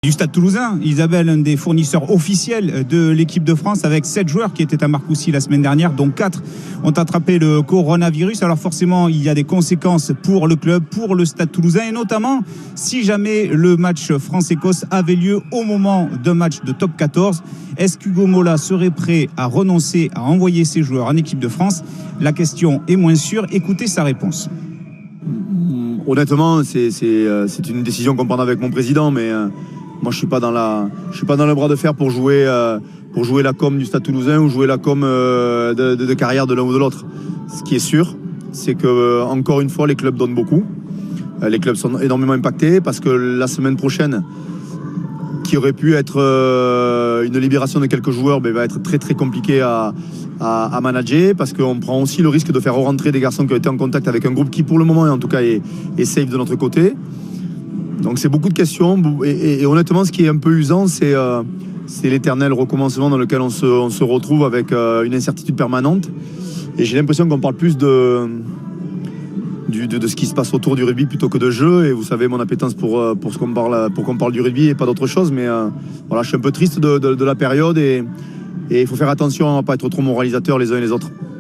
Du Stade Toulousain, Isabelle, un des fournisseurs officiels de l'équipe de France, avec 7 joueurs qui étaient à Marcoussis la semaine dernière, dont 4 ont attrapé le coronavirus. Alors forcément, il y a des conséquences pour le club, pour le Stade Toulousain, et notamment si jamais le match France-Écosse avait lieu au moment d'un match de top 14. Est-ce qu'Hugo Mola serait prêt à renoncer à envoyer ses joueurs en équipe de France? La question est moins sûre. Écoutez sa réponse. Honnêtement, c'est une décision qu'on prend avec mon président, mais moi je suis pas dans le bras de fer pour jouer la com du Stade Toulousain ou jouer la com de carrière de l'un ou de l'autre. Ce qui est sûr, c'est que encore une fois, les clubs donnent beaucoup. Les clubs sont énormément impactés parce que la semaine prochaine, qui aurait pu être une libération de quelques joueurs, va être très très compliqué à manager, parce qu'on prend aussi le risque de faire rentrer des garçons qui ont été en contact avec un groupe qui pour le moment en tout cas est safe de notre côté. Donc c'est beaucoup de questions et honnêtement ce qui est un peu usant, c'est l'éternel recommencement dans lequel on se retrouve avec une incertitude permanente, et j'ai l'impression qu'on parle plus de ce qui se passe autour du rugby plutôt que de jeu. Et vous savez mon appétence pour qu'on parle du rugby et pas d'autre chose, mais voilà, je suis un peu triste de la période, et il faut faire attention à ne pas être trop moralisateur les uns et les autres.